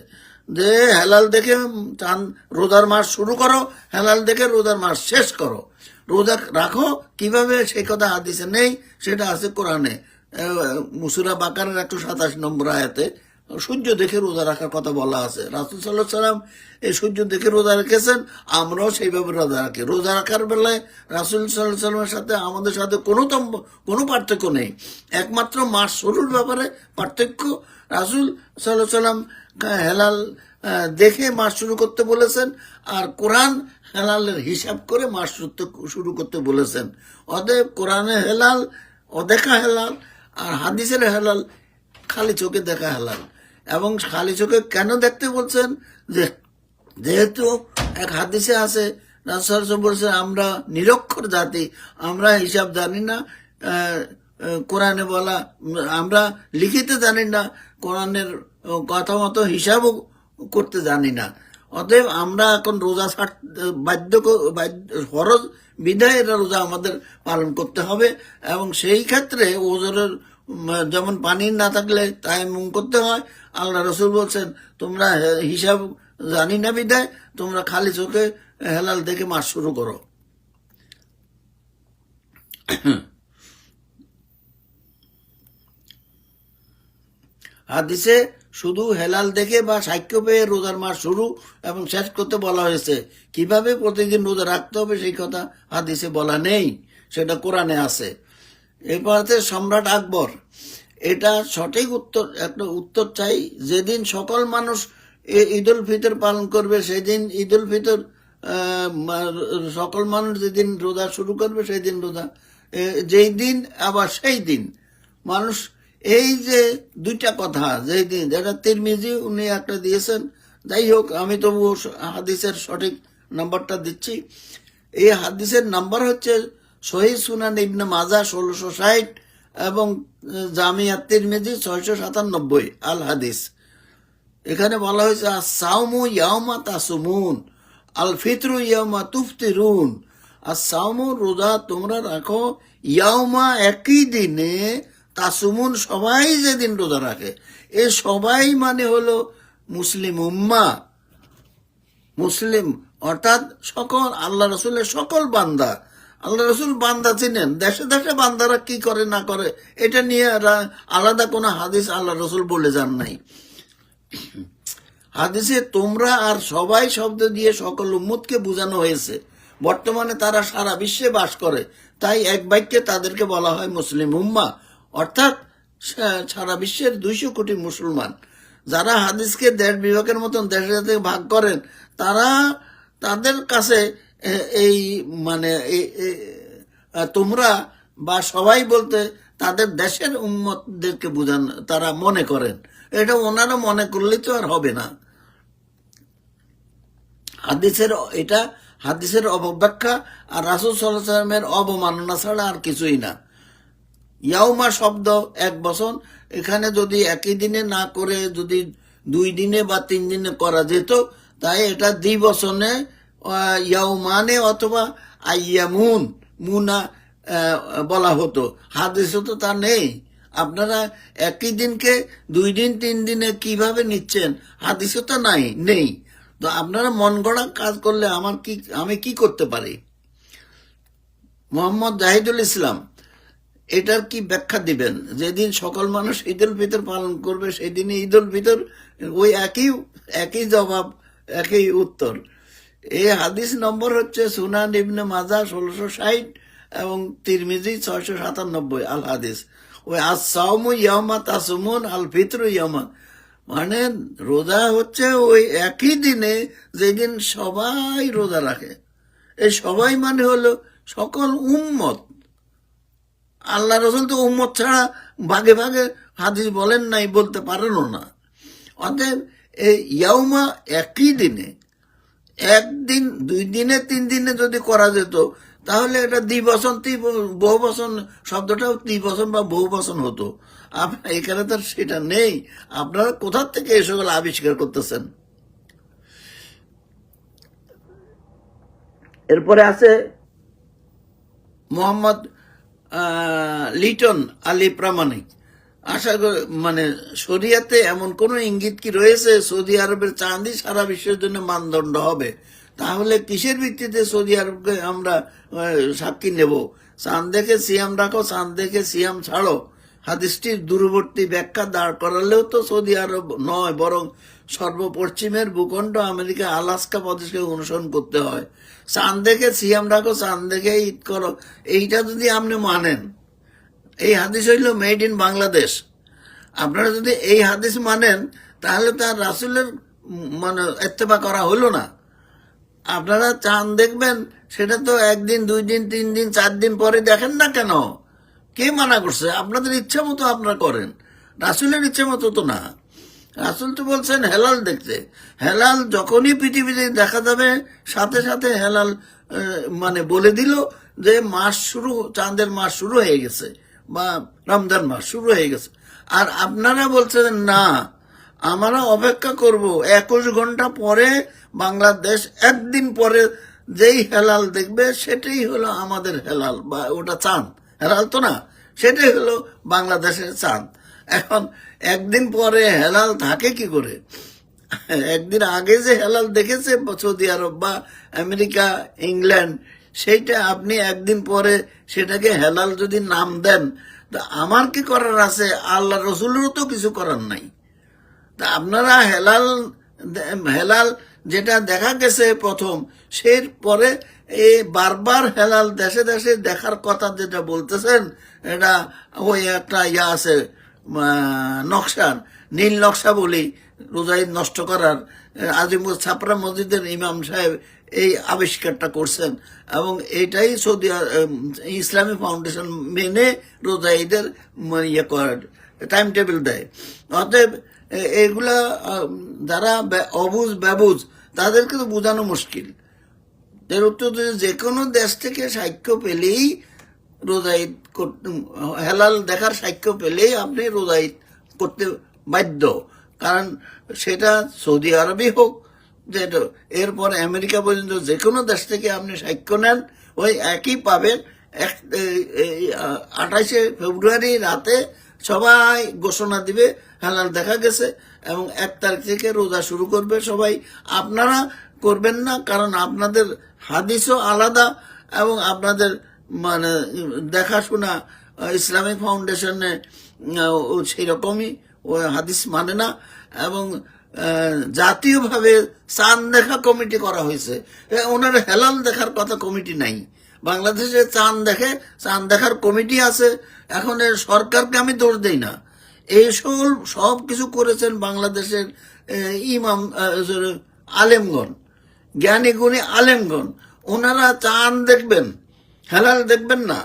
যে হেলাল দেখে রোজার মাস শুরু করো, হেলাল দেখে রোজার মাস শেষ করো। রোজা রাখো কিভাবে, সেই কথা হাদিসে নেই, সেটা আছে কোরআনে। সূরা বাকারার 127 নম্বর আয়াতে সূর্য দেখে রোজা রাখার কথা বলা আছে। রাসূল সাল্লাল্লাহু আলাইহি সাল্লাম এই সূর্য দেখে রোজা রেখেছেন, আমরাও সেইভাবে রোজা রাখি। রোজা রাখার বেলায় রাসূল সাল্লাল্লাহু আলাইহি সাল্লামের সাথে আমাদের সাথে কোনো পার্থক্য নেই, একমাত্র মাস শুরুর ব্যাপারে পার্থক্য। রাসূল সাল্লাল্লাহু আলাইহি সাল্লাম হেলাল দেখে মাস শুরু করতে বলেছেন, আর কোরআন হেলালের হিসাব করে মাস শুরু করতে বলেছেন। অতএব কোরআনে হেলাল অদেখা হেলাল, আর হাদিসের হেলাল খালি চোখে দেখা হেলাল। এবং খালি চোখে কেন দেখতে বলছেন? যেহেতু এক হাদিসে আছে রাসূল বলছেন আমরা নিরক্ষর জাতি, আমরা হিসাব জানি না। কোরআনে বলা আমরা লিখিতে জানি না, কোরআনের কথা মতো হিসাবও করতে জানি না। অতএব আমরা এখন রোজা ফরজ বিধায় এটা রোজা আমাদের পালন করতে হবে। এবং সেই ক্ষেত্রে ওজোরের যেমন পানি না থাকলে তায়াম্মুম করতে হয়। আল্লাহ রসুল বলছেন তোমরা হিসাব জানি না বিধায় তোমরা খালি চোখে হেলাল দেখে মাস শুরু করো। হাদিসে শুধু হেলাল দেখে বা সাক্ষ্য পেয়ে রোজার মাস শুরু এবং শেষ করতে বলা হয়েছে। কিভাবে প্রতিদিন রোজা রাখতে হবে সেই কথা হাদিসে বলা নেই, সেটা কোরআনে আছে। এরপর সম্রাট আকবর, এটা সঠিক উত্তর, একটা উত্তর চাই। যেদিন সকল মানুষ ঈদ উল ফিতর পালন করবে সেদিন ঈদ উল ফিতর, সকল মানুষ যেদিন রোজা শুরু করবে সেই দিন রোজা, যেই দিন আবার সেই দিন মানুষ, এই যে দুইটা কথা, যেই দিন, যেটা তিরমিজি উনি একটা দিয়েছেন। যাই হোক, আমি তবু হাদিসের সঠিক নাম্বারটা দিচ্ছি। এই হাদিসের নাম্বার হচ্ছে সহিহ সুনান ইবনে মাজাহ 1660 এবং জামিয়া তিরমিজি 697 আল হাদিস। এখানে বলা হয়েছে আস-সাওমু ইয়াওমা তাসুমুন আল ফিতরু ইয়াওমা তুফতিরুন। আস-সাওমু রোজা তোমরা রাখো, ইয়াওমা একই দিনে, তাসুমুন সবাই যেদিন রোজা রাখে। এ সবাই মানে হলো মুসলিম উম্মা, মুসলিম অর্থাৎ সকল আল্লাহ রসুলের সকল বান্দা। আল্লাহ রসুল বান্দা চিনেন, দেশে দেশে বান্দারা কি করে না করে এটা নিয়ে আলাদা কোনো হাদিস আল্লাহ রসুল বলে যান নাই। হাদিসে তোমরা আর সবাই শব্দ দিয়ে সকল উম্মতকে বোঝানো হয়েছে। বর্তমানে তারা সারা বিশ্বে বাস করে, তাই এক বাক্যে তাদেরকে বলা হয় মুসলিম উম্মা, অর্থাৎ সারা বিশ্বের 200 কোটি মুসলমান। যারা হাদিসকে দেশ বিভাগের মতন দেশে দেশে ভাগ করেন, তারা তাদের কাছে এই মানে তোমরা বা সবাই বলতে তাদের দেশের উম্মতদেরকে বুঝান তারা মনে করেন। এটা ওনারা মনে করলেই তো আর হবে না। এটা হাদিসের অপব্যাখ্যা আর রাসূল সাল্লাল্লাহু আলাইহি ওয়াসাল্লামের অবমাননা ছাড়া আর কিছুই না। ইয়াউমা শব্দ এক বছর, এখানে যদি একই দিনে না করে যদি 2 দিনে বা 3 দিনে করা যেত, তাই এটা দ্বিবচনে ইয়াউমানে অথবা আইয়ামুন মুনা বলা হতো। হাদিসে তো তা নেই। আপনারা একই দিনকে 2 দিন 3 দিনে কিভাবে নিচ্ছেন? হাদিসে তো নেই। তো আপনারা মন গড়া কাজ করলে আমি কি করতে পারি? মোহাম্মদ জাহিদুল ইসলাম, এটার কি ব্যাখ্যা দিবেন? যেদিন সকল মানুষ ঈদ উল ফিতর পালন করবে সেই দিনে ঈদ উল ফিতর, ওই একই জবাব, একই উত্তর। এই হাদিস নম্বর হচ্ছে সুনান ইবনে মাজাহ 1660 এবং তিরমিজি 697 আল হাদিস। ওই আস-সাওমু ইয়াওমা তাসুমুন আল ফিতরু ইয়াওমা, মানে রোজা হচ্ছে ওই একই দিনে যেদিন সবাই রোজা রাখে। এই সবাই মানে হলো সকল উম্মত। আল্লাহ রসুল তো উম্মত ছাড়া ভাগে ভাগে হাদিস বলেন নাই, বলতে পারেনও না। অতএব এই ইয়াউমা একই দিনে, একদিন 2 দিনে 3 দিনে যদি করা যেত তাহলে এটা দ্বিবচন, বহুবচন শব্দটাও দ্বিবচন বা বহুবচন হতো। এখানে তো সেটা নেই। আপনারা কোথা থেকে এসব আবিষ্কার করতেছেন? এরপরে আছে মোহাম্মদ লিটন আলী প্রামাণিক। আশা করি মানে শরিয়াতে এমন কোন ইঙ্গিত কি রয়েছে সৌদি আরবের চাঁদি সারা বিশ্বের জন্য মানদণ্ড হবে? তাহলে কিসের ভিত্তিতে সৌদি আরবকে আমরা সাক্ষী নেব? চাঁদ দেখে সিয়াম রাখো, চাঁদ দেখে সিয়াম ছাড়ো, হাদিসটির দূরবর্তী ব্যাখ্যা দাঁড় করালেও তো সৌদি আরব নয়, বরং সর্বপশ্চিমের ভূখণ্ড আমেরিকা আলাস্কা প্রদেশকে অনুসরণ করতে হয়। চাঁদ দেখে সিয়াম রাখো, চাঁদ দেখে ঈদ করো, এইটা যদি আপনি মানেন, এই হাদিস হইল মেড ইন বাংলাদেশ। আপনারা যদি এই হাদিস মানেন তাহলে তার রাসূলের মানে ইত্তেবা করা হলো না। আপনারা চাঁদ দেখবেন, সেটা তো একদিন, 2 দিন, 3 দিন, 4 দিন পরে দেখেন না কেন? কে মানা করছে? আপনাদের ইচ্ছা মতো আপনারা করেন, রাসূলের ইচ্ছে মতো তো না। রাসূল তো বলছেন হেলাল দেখতে। হেলাল যখনই পৃথিবীতে দেখা যাবে সাথে সাথে হেলাল মানে বলে দিল যে মাস শুরু, চাঁদের মাস শুরু হয়ে গেছে বা রমজান মাস শুরু হয়ে গেছে। আর আপনারা বলছেন না, আমরা অপেক্ষা করব 21 ঘন্টা পরে বাংলাদেশ একদিন পরে যেই হেলাল দেখবে সেটাই হলো আমাদের হেলাল, বা ওটা চাঁদ, হেলাল তো না, সেটাই হলো বাংলাদেশের চাঁদ। এখন একদিন পরে হেলাল থাকে কি করে? একদিন আগে যে হেলাল দেখেছে সৌদি আরব বা আমেরিকা, ইংল্যান্ড, সেইটা আপনি একদিন পরে সেটাকে হেলাল যদি নাম দেন, তা আমার কি করার আছে? আল্লাহ রসুলেরও তো কিছু করার নাই। তা আপনারা হেলাল, হেলাল যেটা দেখা গেছে প্রথম, সেই পরে এই বারবার হেলাল দেশে দেশে দেখার কথা যেটা বলতেছেন, এটা ওই একটা আছে নকশা, নীল নকশা বলি, রোজা ঈদ নষ্ট করার। আজিমুল ছাপরা মসজিদের ইমাম সাহেব এই আবিষ্কারটা করছেন এবং এইটাই সৌদি ইসলামী ফাউন্ডেশন মেনে রোজা ঈদের ইয়ে করার টাইম টেবিল দেয়। অতএব এগুলা যারা অবুঝ ব্যবুঝ তাদেরকে তো বোঝানো মুশকিল। এর উত্তর, যে কোনো দেশ থেকে সাক্ষ্য পেলেই রোজা ঈদ করতে, হেলাল দেখার সাক্ষ্য পেলেই আপনি রোজা ঈদ করতে বাধ্য। কারণ সেটা সৌদি আরবই হোক, যেটা এরপর আমেরিকা পর্যন্ত যে কোনো দেশ থেকে আপনি সাক্ষ্য নেন, ওই একই পাবেন। 28শে ফেব্রুয়ারি রাতে সবাই ঘোষণা দিবে হেলাল দেখা গেছে এবং 1 তারিখ থেকে রোজা শুরু করবে সবাই। আপনারা করবেন না, কারণ আপনাদের হাদিসও আলাদা এবং আপনাদের মানে দেখাশোনা ইসলামিক ফাউন্ডেশনে সেই রকমই ওই হাদিস মানে না। এবং জাতীয়ভাবে চাঁদ দেখা কমিটি করা হয়েছে, ওনার হেলাল দেখার কথা কমিটি নাই। বাংলাদেশে চাঁদ দেখে, চাঁদ দেখার কমিটি আছে। এখন এর সরকারকে আমি দোষ দেই না, এই সব কিছু করেছেন বাংলাদেশের ইমাম আলেমগণ, জ্ঞানী গুণী আলেমগণ। ওনারা চাঁদ দেখবেন, হেলাল দেখবেন না।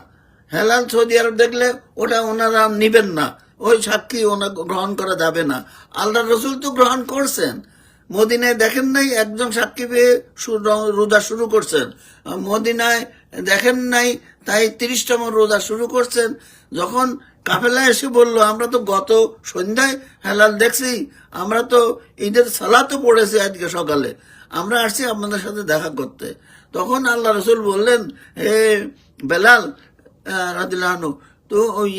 হেলাল সৌদি আরব দেখলে ওটা ওনারা নিবেন না, ওই সাক্ষী ওনার গ্রহণ করা যাবে না। আল্লাহ রসুল তো গ্রহণ করছেন, মদিনায় দেখেন নাই একজন সাক্ষী পেয়ে রোজা শুরু করছেন, মদিনায় দেখেন নাই তাই 30তম রোজা শুরু করছেন। যখন কাফেলা এসে বলল আমরা তো গত সন্ধ্যায় হেলাল দেখছি, আমরা তো ঈদের সালাতও পড়েছি আজকে সকালে, আমরা আসছি আপনাদের সাথে দেখা করতে, তখন আল্লাহ রসুল বললেন, হে বেলাল রাদিয়াল্লাহু আনহু, তো ওই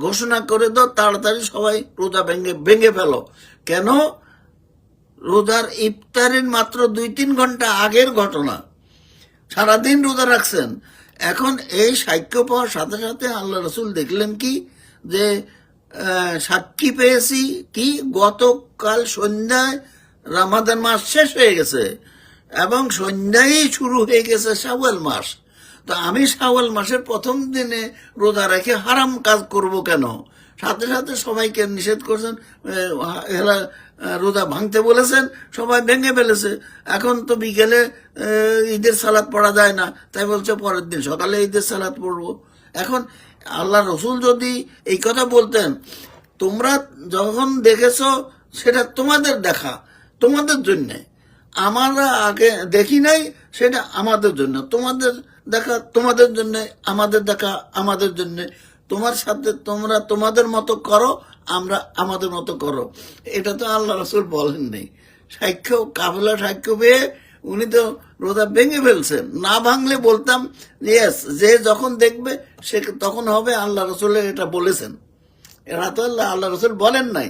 ঘোষণা করে দাও তাড়াতাড়ি সবাই রোজা ভেঙে ফেলো। কেন? রোজার ইফতারের মাত্র 2-3 ঘন্টা আগের ঘটনা, সারাদিন রোজা রাখছেন। এখন এই সাক্ষ্য পাওয়ার সাথে সাথে আল্লাহ রসুল দেখলেন কি, যে সাক্ষী পেয়েছি কি, গতকাল সন্ধ্যায় রমাদান মাস শেষ হয়ে গেছে এবং সন্ধ্যায় শুরু হয়ে গেছে শাওয়াল মাস। তো আমি শাওয়াল মাসের প্রথম দিনে রোজা রেখে হারাম কাজ করব কেন? সাথে সাথে সবাইকে নিষেধ করছেন, রোজা ভাঙতে বলেছেন, সবাই ভেঙে ফেলেছে। এখন তো বিকেলে ঈদের সালাত পড়া যায় না, তাই বলছে পরের দিন সকালে ঈদের সালাত পড়বো। এখন আল্লাহ রসুল যদি এই কথা বলতেন, তোমরা যখন দেখেছ সেটা তোমাদের দেখা, তোমাদের জন্যে, আমরা আগে দেখি নাই, সেটা আমাদের জন্য, তোমাদের দেখা তোমাদের জন্য, আমাদের দেখা আমাদের জন্য। তোমার সাথে তোমরা তোমাদের মতো করো, আমরা আমাদের মতো করো, এটা তো আল্লাহ রসুল বলেন নেই। সাক্ষ্য, কাফেলা সাক্ষ্য পেয়ে উনি তো রোজা ভেঙে ফেলছেন। না ভাঙলে বলতাম ইয়েস, যে যখন দেখবে সে তখন হবে, আল্লাহ রসুলের এটা বলেছেন। এরা তো আল্লাহ রসুল বলেন নাই।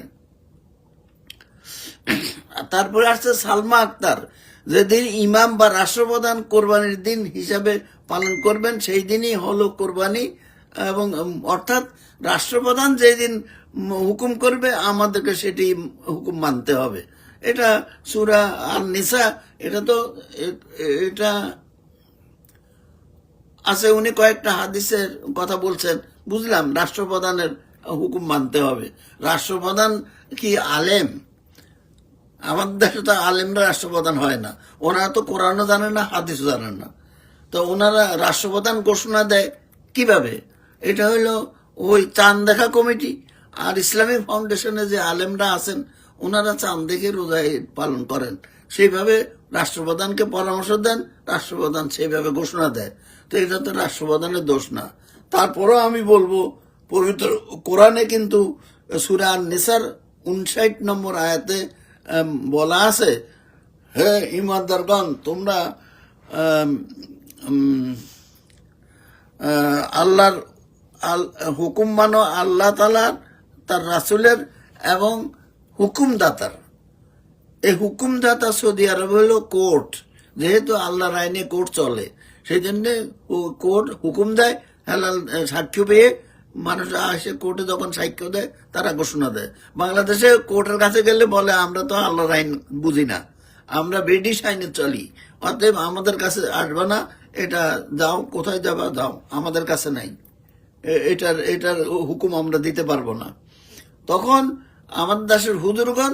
তারপরে আসছে সালমা আক্তার, যেদিন ইমাম বা রাষ্ট্রপ্রধান কোরবানির দিন হিসাবে পালন করবেন সেই দিনই হলো কোরবানি, এবং অর্থাৎ রাষ্ট্রপ্রধান যেদিন হুকুম করবে আমাদেরকে সেটি হুকুম মানতে হবে। এটা সূরা আন-নিসা, এটা তো এটা আছে। উনি কয়েকটা হাদিসের কথা বলছেন, বুঝলাম রাষ্ট্রপ্রধানের হুকুম মানতে হবে। রাষ্ট্রপ্রধান কি আলেম? আমাদের দেশে তো আলেমরা রাষ্ট্রপ্রধান হয় না, ওনারা তো কোরআনও জানেন না, হাদিসও জানেন না, তো ওনারা রাষ্ট্রপ্রধান ঘোষণা দেয় কিভাবে? এটা হইলো ওই চাঁদ দেখা কমিটি আর ইসলামী ফাউন্ডেশনে যে আলেমরা আছেন ওনারা চাঁদ দেখে রোজা ঈদ পালন করেন, সেইভাবে রাষ্ট্রপ্রধানকে পরামর্শ দেন, রাষ্ট্রপ্রধান সেইভাবে ঘোষণা দেয়। তো এটা তো রাষ্ট্রপ্রধানের দোষ না। তারপরও আমি বলবো, পবিত্র কোরআনে কিন্তু সূরা আন-নিসার 59 নম্বর আয়াতে বলা আছে, হে ইমানদারগণ, তোমরা আল্লাহর হুকুম মানো, আল্লাহ তাআলার, তার রাসূলের এবং হুকুমদাতার। এই হুকুমদাতা সৌদি আরব হলো কোর্ট, যেহেতু আল্লাহর আইনে কোর্ট চলে, সেই জন্য কোর্ট হুকুম দেয়, হালাল সাক্ষ্য পেয়ে মানুষ আসে কোর্টে যখন সাক্ষ্য দেয় তারা ঘোষণা দেয়। বাংলাদেশে কোর্টের কাছে গেলে বলে আমরা তো আল্লাহর আইন বুঝি না, আমরা ব্রিটিশ আইনে চলি, অতএব আমাদের কাছে আসবে না, এটা যাও, কোথায় যাবা যাও, আমাদের কাছে নাই, এটার হুকুম আমরা দিতে পারবো না। তখন আমাদের দেশের হুজুরগণ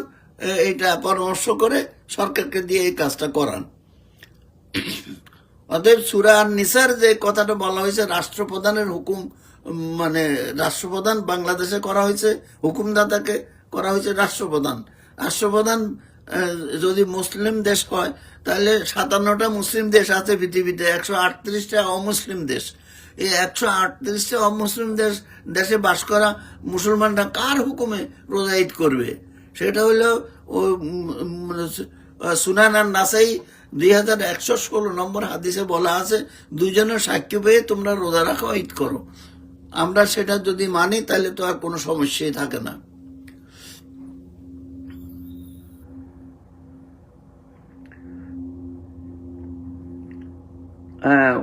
এটা পরামর্শ করে সরকারকে দিয়ে এই কাজটা করান। অতএব সূরা আন-নিসার যে কথাটা বলা হয়েছে রাষ্ট্রপ্রধানের হুকুম, মানে রাষ্ট্রপ্রধান বাংলাদেশে করা হয়েছে, হুকুমদাতাকে করা হয়েছে রাষ্ট্রপ্রধান। রাষ্ট্রপ্রধান যদি মুসলিম দেশ হয় তাহলে 57টা মুসলিম দেশ আছে পৃথিবীতে, 138টা অমুসলিম দেশ। এই 138টা অমুসলিম দেশে বাস করা মুসলমানরা কার হুকুমে রোজা ঈদ করবে? সেটা হলো সুনান আন-নাসাই 2116 নম্বর হাদিসে বলা আছে, দুইজনের সাক্ষ্য পেয়ে তোমরা রোজা রাখো, ঈদ করো। আমরা সেটা যদি মানি তাহলে তো আর কোনো সমস্যাই থাকে না।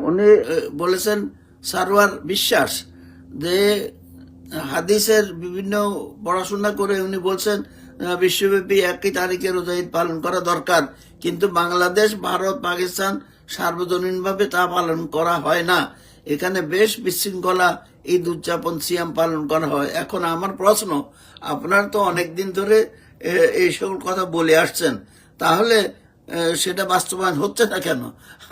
উনি বলেছেন সারওয়ার বিশ্বাস, যে হাদিসের বিভিন্ন পড়াশোনা করে উনি বলছেন বিশ্বব্যাপী একই তারিখে রোজা ঈদ পালন করা দরকার, কিন্তু বাংলাদেশ, ভারত, পাকিস্তান সার্বজনীনভাবে তা পালন করা হয় না। এখানে বেশ বিশৃঙ্খলা ঈদ উদযাপন, সিয়াম পালন করা হয়। এখন আমার প্রশ্ন, আপনার তো অনেকদিন ধরে এই সকল কথা বলে আসছেন, তাহলে সেটা বাস্তবায়ন হচ্ছে না কেন?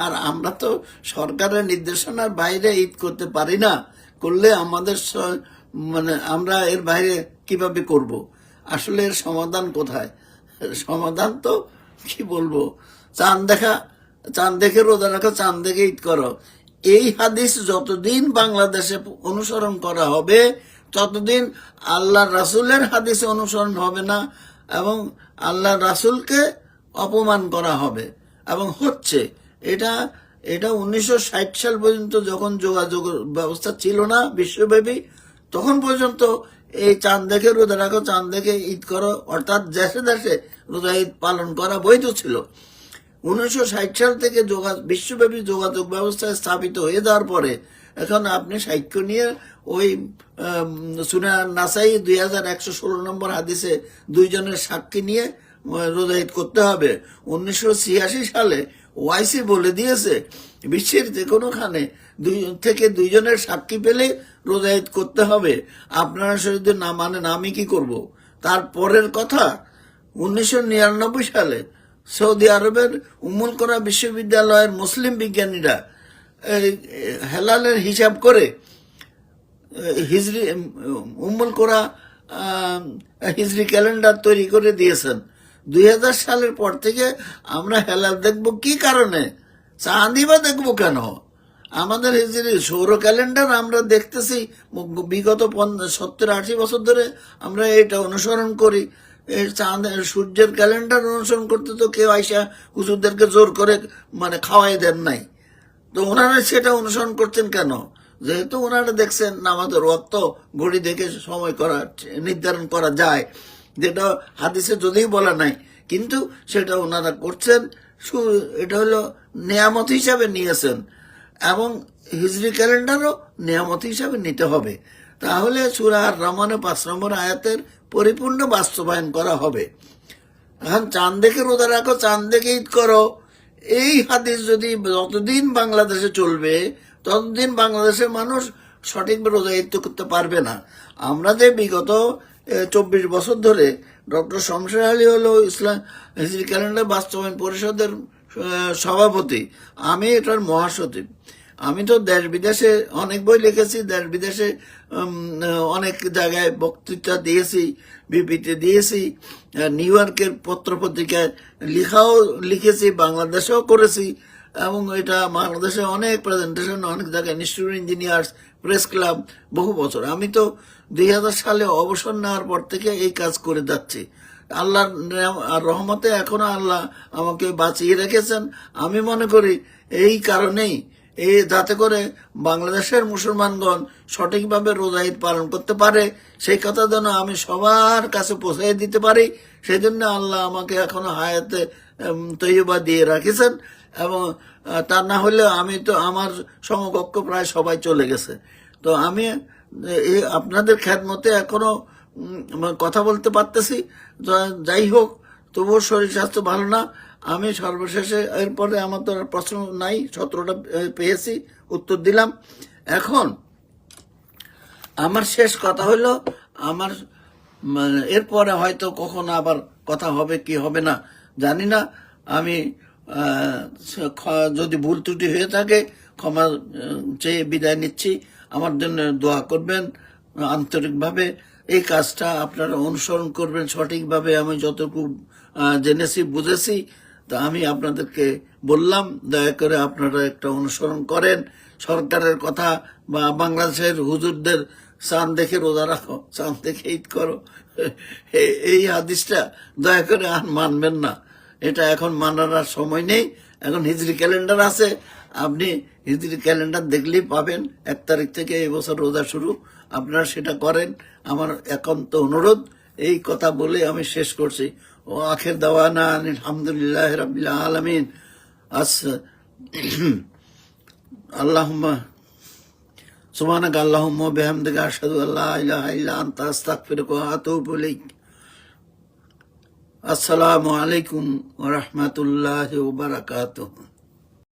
আর আমরা তো সরকারের নির্দেশনার বাইরে ঈদ করতে পারি না, করলে আমাদের মানে আমরা এর বাইরে কিভাবে করব? আসলে এর সমাধান কোথায়? সমাধান তো কি বলবো, চাঁদ দেখে রোজা রাখো, চাঁদ দেখে ঈদ করো। এই হাদিস যতদিন বাংলাদেশে অনুসরণ করা হবে ততদিন আল্লাহ রাসূলের হাদিসে অনুসরণ হবে না, এবং আল্লাহ রাসূলকে অপমান করা হবে, এবং হচ্ছে। এটা 1960 সাল পর্যন্ত যখন যোগাযোগ ব্যবস্থা ছিল না বিশ্বব্যাপী, তখন পর্যন্ত এই চাঁদ দেখে রোজা রাখো, চাঁদ দেখে ঈদ করো, অর্থাৎ দেশে দেশে রোজা ঈদ পালন করা বৈধ ছিল। 1960 সাল থেকে বিশ্বব্যাপী যোগাযোগ ব্যবস্থা স্থাপিত হয়ে যাওয়ার পরে এখন আপনি সাক্ষ্য নিয়ে ওই সুনান নাসাই 2116 নম্বর হাদিসে দুইজনের সাক্ষী নিয়ে রোজা ঈদ করতে হবে। 1986 সালে ওআইসি বলে দিয়েছে বিশ্বের যে কোনোখানে দুইজনের সাক্ষী পেলে রোজা ঈদ করতে হবে। আপনারা যদি না মানেন আমি কি করব? তারপরের কথা, 1999 সালে সৌদি আরবের উম্মুল কোরা বিশ্ববিদ্যালয়ের মুসলিম বিজ্ঞানীরা হেলালের হিসাব করে হিজরি উম্মুল কোরা হিজরি ক্যালেন্ডার তৈরি করে দিয়েছেন। 2000 সালের পর থেকে আমরা হেলাল দেখবো কি কারণে? চাঁদই বা দেখবো কেন? আমাদের হিজরি সৌর ক্যালেন্ডার আমরা দেখতেছি বিগত 70-80 বছর ধরে আমরা এটা অনুসরণ করি। চাঁদের সূর্যের ক্যালেন্ডার অনুসরণ করতে তো কেউ আইসা হুজুরদেরকে জোর করে মানে খাওয়াই দেন নাই, তো ওনারা সেটা অনুসরণ করছেন কেন? যেহেতু ওনারা দেখছেন নামাজের ওয়াক্ত ঘড়ি দেখে সময় নির্ধারণ করা যায়, যেটা হাদিসে যদিও বলা নাই, কিন্তু সেটা ওনারা করছেন। এটা হলো নিয়ামত হিসাবে নিয়েছেন, এবং হিজরি ক্যালেন্ডারও নিয়ামত হিসাবে নিতে হবে। তাহলে সূরা আর রহমানে 5 নম্বর আয়াতের পরিপূর্ণ বাস্তবায়ন করা হবে। এখন চাঁদ দেখে রোজা রাখো, চাঁদ দেখে ঈদ করো, এই হাদিস যদি যতদিন বাংলাদেশে চলবে ততদিন বাংলাদেশের মানুষ সঠিকভাবে রোজা ঈদ করতে পারবে না। আমরা যে বিগত 24 বছর ধরে ডক্টর শমশের আলী হলো ইসলাম হিজরি ক্যালেন্ডার বাস্তবায়ন পরিষদের সভাপতি, আমি এটার মহাসচিব। আমি তো দেশ বিদেশে অনেক বই লিখেছি, দেশ বিদেশে অনেক জায়গায় বক্তৃতা দিয়েছি, বিবৃতি দিয়েছি, নিউ ইয়র্কের পত্র পত্রিকায় লিখেছি, বাংলাদেশেও করেছি, এবং এটা বাংলাদেশে অনেক প্রেজেন্টেশন, অনেক জায়গায় ইনস্টিটিউট ইঞ্জিনিয়ার্স, প্রেস ক্লাব, বহু বছর। আমি তো 2000 সালে অবসর নেওয়ার পর থেকে এই কাজ করে যাচ্ছি। আল্লাহর রহমতে এখনো আল্লাহ আমাকে বাঁচিয়ে রেখেছেন। আমি মনে করি এই কারণেই, যাতে করে বাংলাদেশের মুসলমানগণ সঠিকভাবে রোজা ঈদ পালন করতে পারে, সেই কথা যেন আমি সবার কাছে পৌঁছে দিতে পারি, সেই জন্য আল্লাহ আমাকে এখনো হায়াতে তৈয়বা দিয়ে রাখেছেন। এবং তা না হলে আমি তো, আমার সমকক্ষ প্রায় সবাই চলে গেছে। তো আমি আপনাদের খেদমতে এখনো কথা বলতে পারতেছি। যাই হোক, তবুও শরীর স্বাস্থ্য ভালো না। আমি সর্বশেষে, এরপরে আমার তো প্রশ্ন নাই, 17টা পেয়েছি, উত্তর দিলাম। এখন আমার শেষ কথা হলো, আমার এরপরে হয়তো কখনো আবার কথা হবে কি হবে না জানি না। আমি যদি ভুল ত্রুটি হয়ে থাকে ক্ষমা চেয়ে বিদায় নিচ্ছি। আমার জন্য দোয়া করবেন আন্তরিকভাবে। এই কাজটা আপনারা অনুসরণ করবেন সঠিকভাবে। আমি যতটুকু জেনেছি, বুঝেছি, তা আমি আপনাদেরকে বললাম, দয়া করে আপনারা একটা অনুসরণ করেন। সরকারের কথা বা বাংলাদেশের হুজুরদের চাঁদ দেখে রোজা রাখো, চাঁদ দেখে ঈদ করো, এই হাদিসটা দয়া করে আর মানবেন না। এটা এখন মানার আর সময় নেই। এখন হিজরি ক্যালেন্ডার আছে, আপনি হিজরি ক্যালেন্ডার দেখলেই পাবেন 1 তারিখ থেকে এই বছর রোজা শুরু। আপনারা সেটা করেন, আমার একান্ত অনুরোধ। এই কথা বলে আমি শেষ করছি। ও আখির দাওয়ানা আলহামদুলিল্লাহ রাব্বিল আলামিন। আল্লাহুম্মা সুবহানাকা আল্লাহুম্মা ওয়া বিহামদিকা আশহাদু আল্লা ইলাহা ইল্লা আনতা আস্তাগফিরুকা ওয়া আতুবু ইলাইক। আসসালামু আলাইকুম ওয়া রাহমাতুল্লাহি ওয়া বারাকাতুহু।